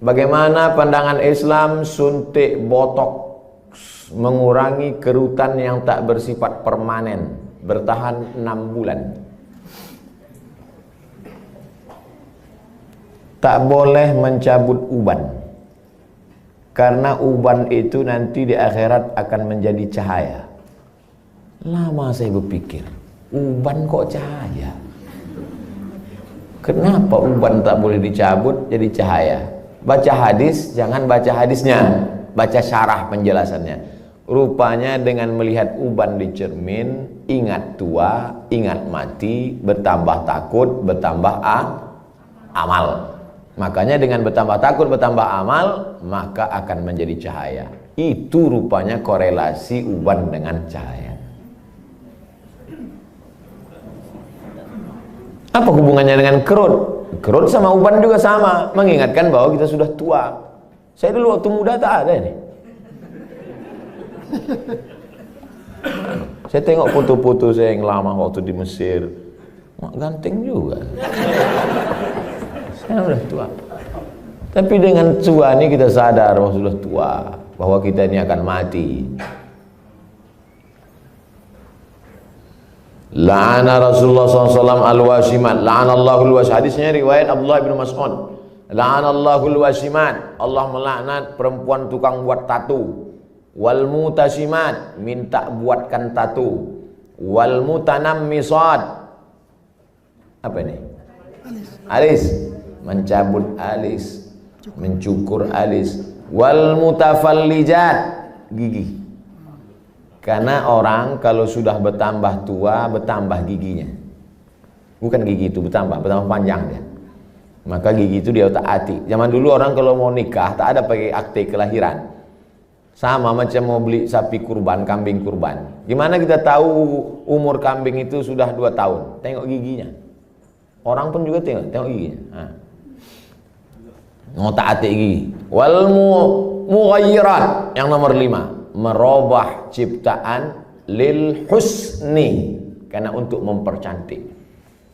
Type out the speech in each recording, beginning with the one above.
Bagaimana pandangan Islam suntik botox mengurangi kerutan yang tak bersifat permanen, bertahan 6 bulan? Tak boleh mencabut uban, karena uban itu nanti di akhirat akan menjadi cahaya. Lama saya berpikir, uban kok cahaya? Kenapa uban tak boleh dicabut jadi cahaya? Baca hadis, jangan baca hadisnya, baca syarah penjelasannya. Rupanya dengan melihat uban di cermin, ingat tua, ingat mati, bertambah takut, bertambah amal. Makanya dengan bertambah takut, bertambah amal, maka akan menjadi cahaya. Itu rupanya korelasi uban dengan cahaya. Apa hubungannya dengan kerut? Kerut sama uban juga sama, mengingatkan bahwa kita sudah tua. Saya dulu waktu muda tak ada ini. Saya tengok foto-foto saya yang lama waktu di Mesir, ganteng juga. Saya sudah tua. Tapi dengan tua ini kita sadar bahwa sudah tua, bahwa kita ini akan mati. La'ana Rasulullah SAW al-wasimat. La'anallahu al-wasimat. Hadisnya riwayat Abdullah bin Mas'ud. La'anallahu al-wasimat. Allah melaknat perempuan tukang buat tatu. Wal mutasimat, minta buatkan tatu. Wal mutanammisat. Apa ini? Alis. Mencabut alis, mencukur alis. Wal mutafallijat, gigi. Karena orang kalau sudah bertambah tua, bertambah giginya. Bukan gigi itu bertambah panjang dia. Maka gigi itu dia otak-atik. Zaman dulu orang kalau mau nikah tak ada pakai akte kelahiran. Sama macam mau beli sapi kurban, kambing kurban. Gimana kita tahu umur kambing itu sudah 2 tahun? Tengok giginya. Orang pun juga tengok giginya. Otak-atik gigi. Wal mughayyirat, yang nomor 5. Merubah ciptaan lil husni, karena untuk mempercantik.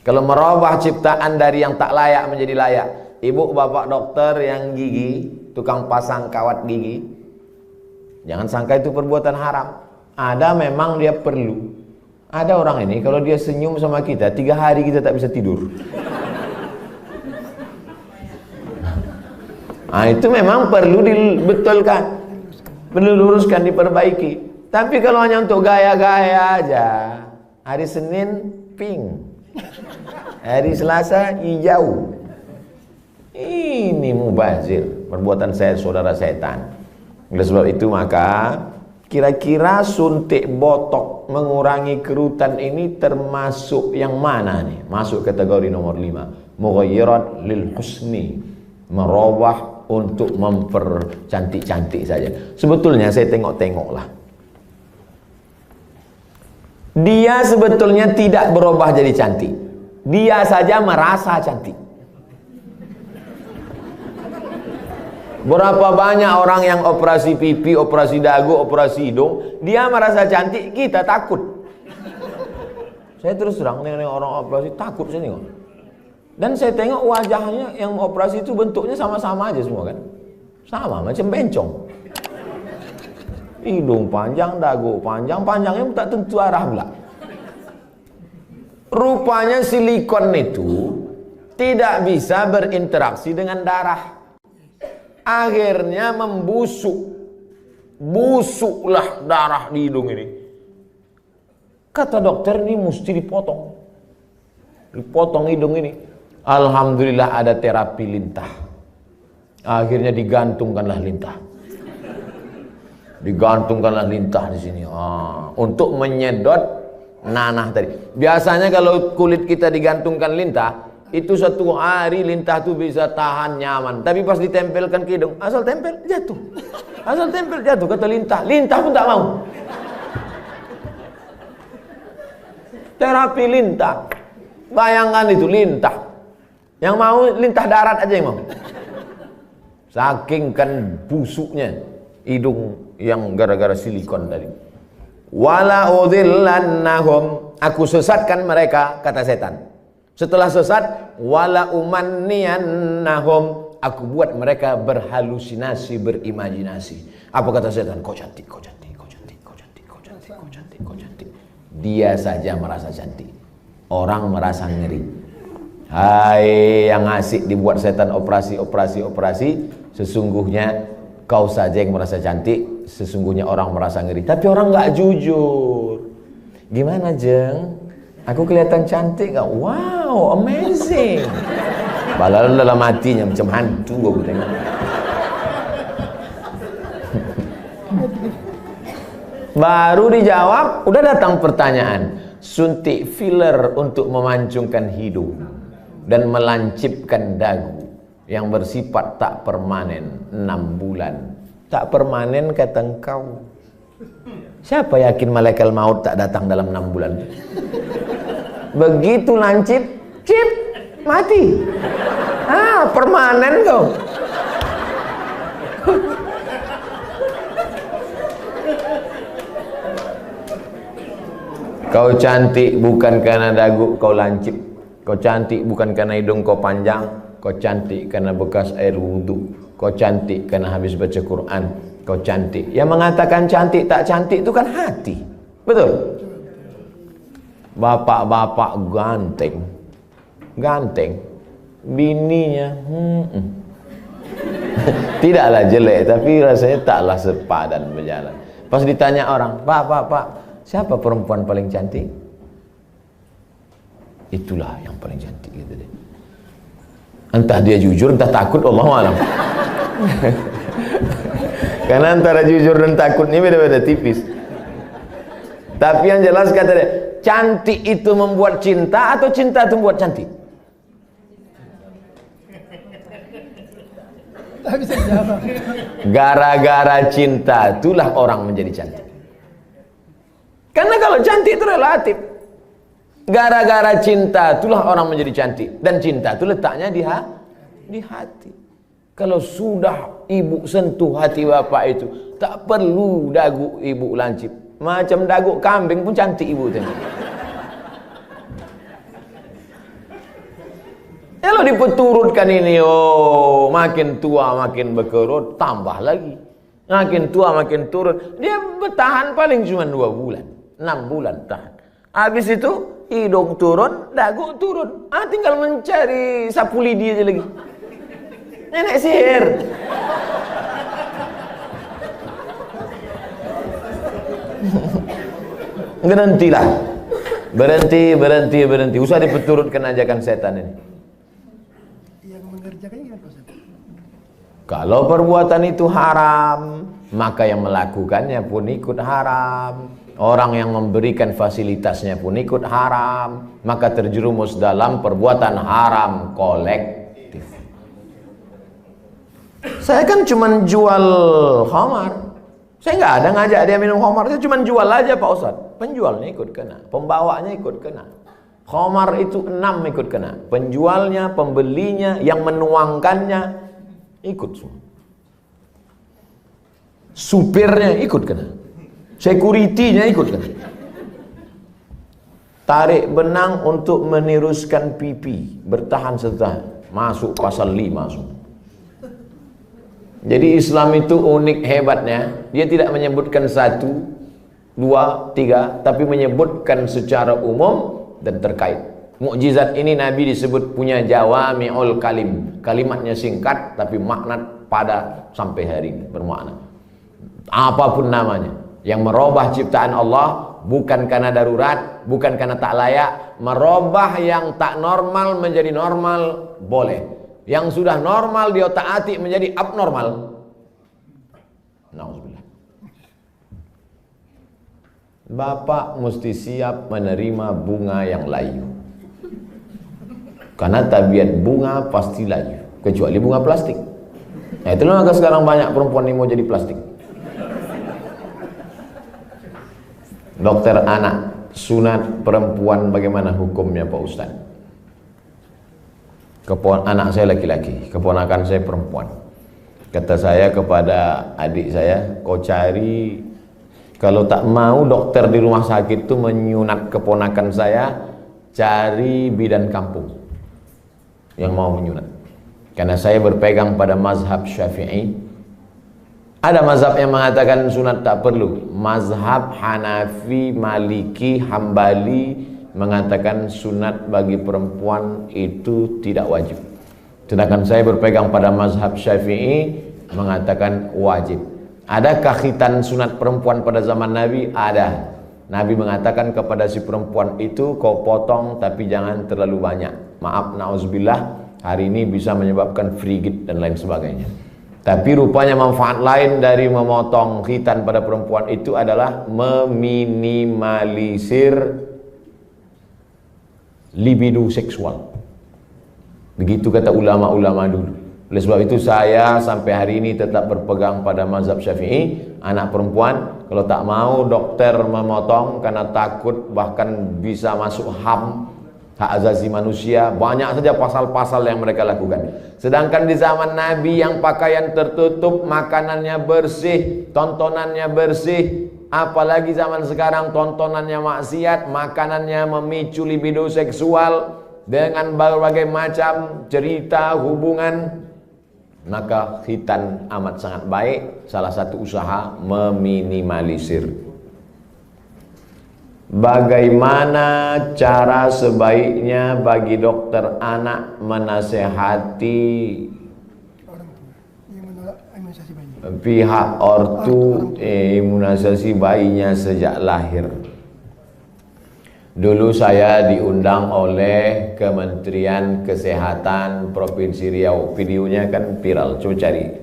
Kalau merubah ciptaan dari yang tak layak menjadi layak. Ibu bapak dokter yang gigi, tukang pasang kawat gigi, jangan sangka itu perbuatan haram. Ada memang dia perlu. Ada orang ini kalau dia senyum sama kita 3 hari kita tak bisa tidur. Nah, itu memang perlu dibetulkan, perlu luruskan, diperbaiki. Tapi kalau hanya untuk gaya-gaya aja, hari Senin pink, hari Selasa hijau, ini mubazir, perbuatan saya saudara setan. Oleh sebab itu maka kira-kira suntik botok mengurangi kerutan ini termasuk yang mana nih? Masuk kategori nomor 5, mughayyirat lil husni, merubah untuk mempercantik-cantik saja. Sebetulnya saya tengok-tengoklah, dia sebetulnya tidak berubah jadi cantik, dia saja merasa cantik. Berapa banyak orang yang operasi pipi, operasi dagu, operasi hidung, dia merasa cantik, kita takut. Saya terus terang dengan orang operasi takut saya tengok. Dan saya tengok wajahnya yang operasi itu bentuknya sama-sama aja semua kan. Sama, macam bencong. Hidung panjang, dagu panjang, panjangnya tak tentu arah pula. Rupanya silikon itu tidak bisa berinteraksi dengan darah. Akhirnya membusuk. Busuklah darah di hidung ini. Kata dokter, ini mesti dipotong. Dipotong hidung ini. Alhamdulillah ada terapi lintah. Akhirnya digantungkanlah lintah. Digantungkanlah lintah di sini. Untuk menyedot nanah tadi. Biasanya kalau kulit kita digantungkan lintah, itu 1 hari lintah itu bisa tahan nyaman. Tapi pas ditempelkan ke hidung, asal tempel jatuh. Asal tempel jatuh, kata lintah. Lintah pun tak mau. Terapi lintah. Bayangkan itu lintah. Yang mau lintah darat aja yang mau. Saking kan busuknya hidung yang gara-gara silikon tadi. Wala udhillannahum, aku sesatkan mereka, kata setan. Setelah sesat, wala umanniyannahum, aku buat mereka berhalusinasi, berimajinasi. Apa kata setan? Kau cantik, kau cantik, kau cantik, kau cantik, kau cantik, kau cantik, kau cantik. Dia saja merasa cantik, orang merasa ngeri. Hai yang asik dibuat setan operasi, sesungguhnya kau saja yang merasa cantik, sesungguhnya orang merasa ngeri. Tapi orang nggak jujur. Gimana Jeng? Aku kelihatan cantik gak? Wow, amazing. Padahal dalam hatinya macam hantu aku tengok. Baru dijawab, udah datang pertanyaan. Suntik filler untuk memancungkan hidung dan melancipkan dagu yang bersifat tak permanen 6 bulan. Tak permanen kata engkau. Siapa yakin malaikat maut tak datang dalam 6 bulan? Begitu lancip, cip, mati. Permanen kau. Kau cantik bukan karena dagu kau lancip. Kau cantik bukan karena hidung kau panjang. Kau cantik karena bekas air wudhu. Kau cantik karena habis baca Quran. Kau cantik. Yang mengatakan cantik tak cantik itu kan hati. Betul? Bapak-bapak ganteng. Bininya tidaklah jelek, tapi rasanya taklah sepadan berjalan. Pas ditanya orang, Pak, siapa perempuan paling cantik? Itulah yang paling cantik gitu deh. Entah dia jujur, entah takut, Allahu a'lam. Karena antara jujur dan takut ini beda-beda tipis. Tapi yang jelas kata dia, cantik itu membuat cinta atau cinta itu membuat cantik? Gara-gara cinta itulah orang menjadi cantik. Karena kalau cantik itu relatif. Gara-gara cinta itulah orang menjadi cantik. Dan cinta itu letaknya di hati. Kalau sudah ibu sentuh hati bapak itu, tak perlu dagu ibu lancip. Macam dagu kambing pun cantik ibu tengok. Kalau dipeturutkan ini, makin tua makin berkerut, tambah lagi. Makin tua makin turun. Dia bertahan paling cuma 2 bulan, 6 bulan tahan. Habis itu hidung turun, dagu turun. Tinggal mencari sapu lidi aja lagi. Nenek sihir. Berhenti. Usah dipeturutkan ajakan setan ini. Yang mengerjakannya gimana Ustaz? Kalau perbuatan itu haram, maka yang melakukannya pun ikut haram. Orang yang memberikan fasilitasnya pun ikut haram. Maka terjerumus dalam perbuatan haram kolektif. Saya kan cuma jual khamar. Saya nggak ada ngajak dia minum khamar. Saya cuma jual aja Pak Ustadz. Penjualnya ikut kena, pembawanya ikut kena. Khamar itu 6 ikut kena. Penjualnya, pembelinya, yang menuangkannya ikut semua. Supirnya ikut kena. Security-nya ikut kena. Tarik benang untuk meniruskan pipi, bertahan setahun, masuk pasal 5 semua. Jadi Islam itu unik hebatnya, dia tidak menyebutkan 1, 2, 3, tapi menyebutkan secara umum dan terkait. Mukjizat ini Nabi disebut punya jawami'ul kalim. Kalimatnya singkat tapi makna pada sampai hari ini bermakna. Apapun namanya, yang merubah ciptaan Allah bukan karena darurat, bukan karena tak layak. Merubah yang tak normal menjadi normal boleh. Yang sudah normal dia taati menjadi abnormal. Nauzubillah. Bapak mesti siap menerima bunga yang layu. Karena tabiat bunga pasti layu, kecuali bunga plastik. Nah, itulah maka sekarang banyak perempuan yang mau jadi plastik. Dokter anak, sunat perempuan bagaimana hukumnya Pak Ustaz? Anak saya laki-laki, keponakan saya perempuan. Kata saya kepada adik saya, kau cari, kalau tak mau dokter di rumah sakit itu menyunat keponakan saya, cari bidan kampung yang mau menyunat. Karena saya berpegang pada mazhab Syafi'i. Ada mazhab yang mengatakan sunat tak perlu. Mazhab Hanafi, Maliki, Hambali mengatakan sunat bagi perempuan itu tidak wajib. Sedangkan saya berpegang pada mazhab Syafi'i mengatakan wajib. Adakah khitan sunat perempuan pada zaman Nabi? Ada. Nabi mengatakan kepada si perempuan itu, kau potong tapi jangan terlalu banyak. Maaf, na'udzubillah, hari ini bisa menyebabkan frigid dan lain sebagainya. Tapi rupanya manfaat lain dari memotong khitan pada perempuan itu adalah meminimalisir libido seksual. Begitu kata ulama-ulama dulu. Oleh sebab itu saya sampai hari ini tetap berpegang pada mazhab Syafi'i. Anak perempuan kalau tak mau dokter memotong karena takut bahkan bisa masuk HAM, hak asasi manusia, banyak saja pasal-pasal yang mereka lakukan. Sedangkan di zaman Nabi yang pakaian tertutup, makanannya bersih, tontonannya bersih, apalagi zaman sekarang tontonannya maksiat, makanannya memicu libido seksual dengan berbagai macam cerita hubungan, maka khitan amat sangat baik. Salah satu usaha meminimalisir. Bagaimana cara sebaiknya bagi dokter anak menasehati Orang tua yang menolak imunisasi bayi. pihak ortu imunisasi bayinya sejak lahir? Dulu saya diundang oleh Kementerian Kesehatan Provinsi Riau. Videonya kan viral, coba cari.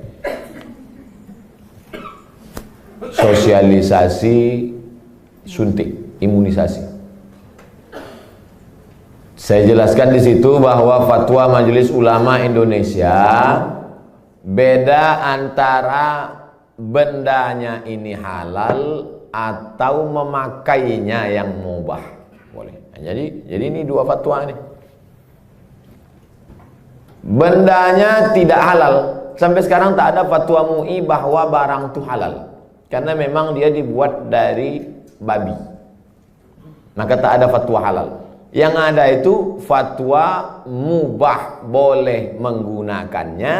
Sosialisasi suntik, imunisasi. Saya jelaskan di situ bahwa fatwa Majelis Ulama Indonesia beda antara bendanya ini halal atau memakainya yang mubah. Boleh. Jadi ini dua fatwa ini. Bendanya tidak halal. Sampai sekarang tak ada fatwa MUI bahwa barang itu halal. Karena memang dia dibuat dari babi. Maka tak ada fatwa halal. Yang ada itu fatwa mubah, boleh menggunakannya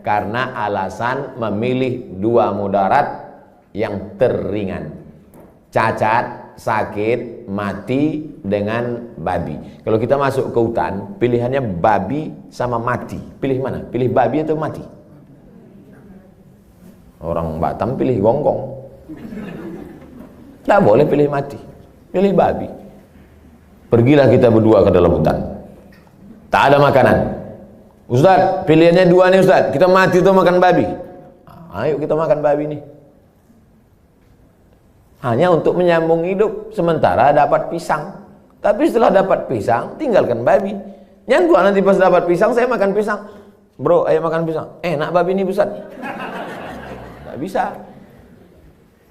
karena alasan memilih dua mudarat yang teringan. Cacat, sakit, mati dengan babi. Kalau kita masuk ke hutan, pilihannya babi sama mati. Pilih mana? Pilih babi atau mati? Orang Batam pilih gonggong. Tak boleh pilih mati, pilih babi. Pergilah kita berdua ke dalam hutan. Tak ada makanan. Ustaz, pilihannya dua nih Ustaz. Kita mati atau makan babi? Ayo kita makan babi nih. Hanya untuk menyambung hidup, sementara dapat pisang. Tapi setelah dapat pisang, tinggalkan babi. Jangan gua nanti pas dapat pisang, saya makan pisang. Bro, ayo makan pisang. Enak babi ini Ustaz. Nggak bisa.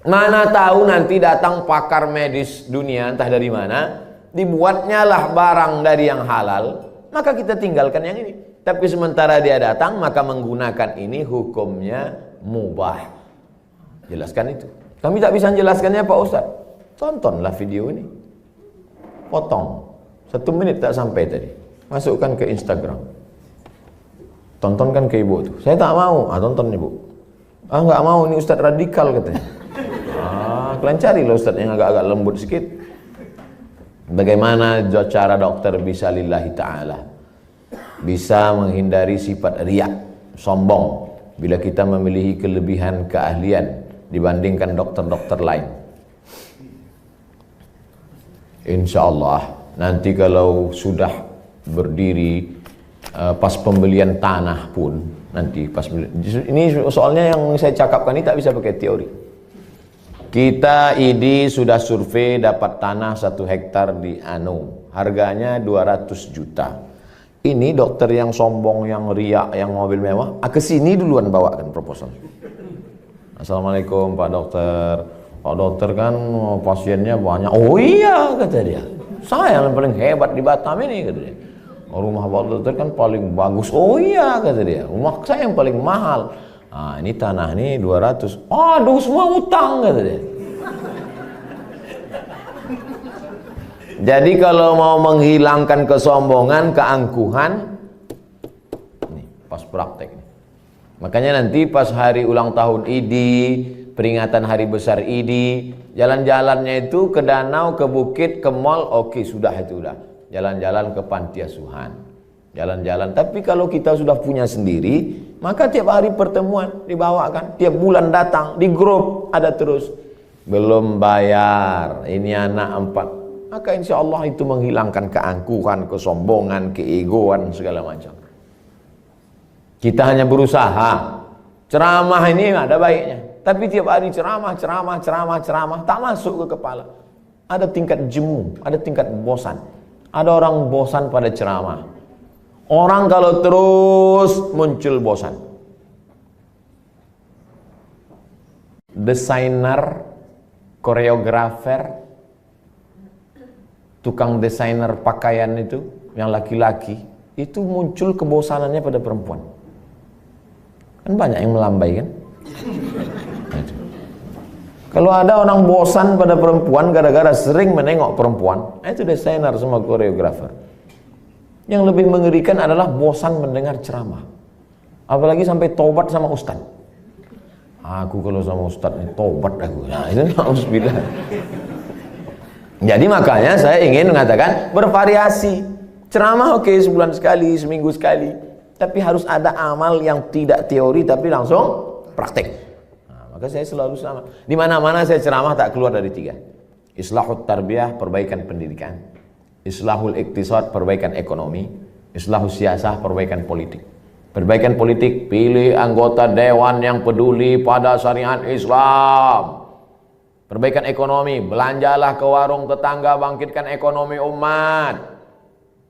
Mana tahu nanti datang pakar medis dunia, entah dari mana, dibuatnya lah barang dari yang halal, maka kita tinggalkan yang ini. Tapi sementara dia datang, maka menggunakan ini hukumnya mubah. Jelaskan itu. Kami tak bisa menjelaskannya Pak Ustaz. Tontonlah video ini. Potong. 1 menit tak sampai tadi. Masukkan ke Instagram. Tontonkan ke ibu tuh. Saya tak mau. Tonton ibu. Enggak mau, ini Ustaz radikal katanya. Kalian carilah Ustaz yang agak-agak lembut sedikit. Bagaimana cara dokter bisa lillahi ta'ala, bisa menghindari sifat riak, sombong, bila kita memiliki kelebihan keahlian dibandingkan dokter-dokter lain. Insya Allah nanti kalau sudah berdiri pas pembelian tanah pun nanti pas ini soalnya yang saya cakapkan ini tak bisa pakai teori. Kita ID sudah survei dapat tanah 1 hektar di Anu, harganya 200 juta. Ini dokter yang sombong, yang riak, yang mobil mewah, kesini duluan bawakan proposal. Assalamualaikum Pak Dokter. Pak Dokter kan pasiennya banyak. Oh iya kata dia. Saya yang paling hebat di Batam ini kata dia. Rumah Pak Dokter kan paling bagus. Oh iya kata dia. Rumah saya yang paling mahal. Ini tanah nih 200. Aduh semua utang kata dia. Jadi kalau mau menghilangkan kesombongan, keangkuhan, nih, pas praktek. Makanya nanti pas hari ulang tahun Idi, peringatan hari besar Idi, jalan-jalannya itu ke danau, ke bukit, ke mall, oke, sudah itu udah. Jalan-jalan ke panti asuhan, jalan-jalan. Tapi kalau kita sudah punya sendiri, maka tiap hari pertemuan dibawakan, tiap bulan datang, di grup ada terus. Belum bayar, ini anak 4. Maka insya Allah itu menghilangkan keangkuhan, kesombongan, keegoan, segala macam. Kita hanya berusaha. Ceramah ini ada baiknya. Tapi tiap hari ceramah, tak masuk ke kepala. Ada tingkat jemu, ada tingkat bosan. Ada orang bosan pada ceramah. Orang kalau terus muncul bosan. Desainer, koreografer, tukang desainer pakaian itu, yang laki-laki, itu muncul kebosanannya pada perempuan. Kan banyak yang melambai kan? Kalau ada orang bosan pada perempuan gara-gara sering menengok perempuan, itu desainer sama koreografer. Yang lebih mengerikan adalah bosan mendengar ceramah. Apalagi sampai tobat sama ustaz. Aku kalau sama ustaz ini tobat aku. Nah, itu na'udzubillah. Jadi makanya saya ingin mengatakan bervariasi. Ceramah oke, sebulan sekali, seminggu sekali. Tapi harus ada amal yang tidak teori tapi langsung praktek. Nah, maka saya selalu sama. Di mana-mana saya ceramah tak keluar dari 3. Islahut tarbiyah, perbaikan pendidikan. Islahul iktisad, perbaikan ekonomi. Islahul siasah, perbaikan politik. Perbaikan politik, pilih anggota dewan yang peduli pada syariat Islam. Perbaikan ekonomi, belanjalah ke warung tetangga, bangkitkan ekonomi umat.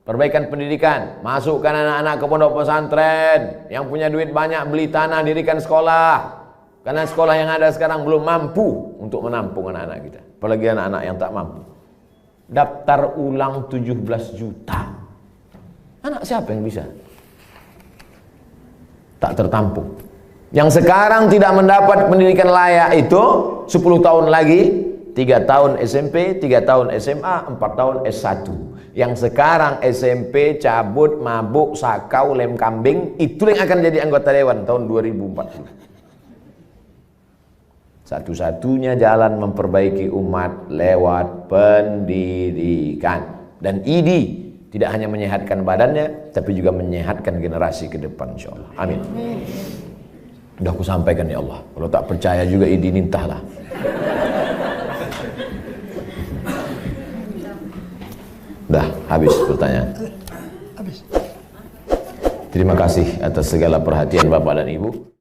Perbaikan pendidikan, masukkan anak-anak ke pondok pesantren. Yang punya duit banyak, beli tanah, dirikan sekolah. Karena sekolah yang ada sekarang belum mampu untuk menampung anak-anak kita. Apalagi anak-anak yang tak mampu. Daftar ulang 17 juta. Anak siapa yang bisa? Tak tertampung. Yang sekarang tidak mendapat pendidikan layak itu 10 tahun lagi, 3 tahun SMP, 3 tahun SMA, 4 tahun S1. Yang sekarang SMP cabut, mabuk, sakau, lem kambing, itu yang akan jadi anggota dewan tahun 2040. Satu-satunya jalan memperbaiki umat lewat pendidikan. Dan ID tidak hanya menyehatkan badannya, tapi juga menyehatkan generasi ke depan, insyaallah. Amin. Udah aku sampaikan ya Allah. Kalau tak percaya juga ID nintahlah. Dah habis pertanyaan. Habis. Terima kasih atas segala perhatian Bapak dan Ibu.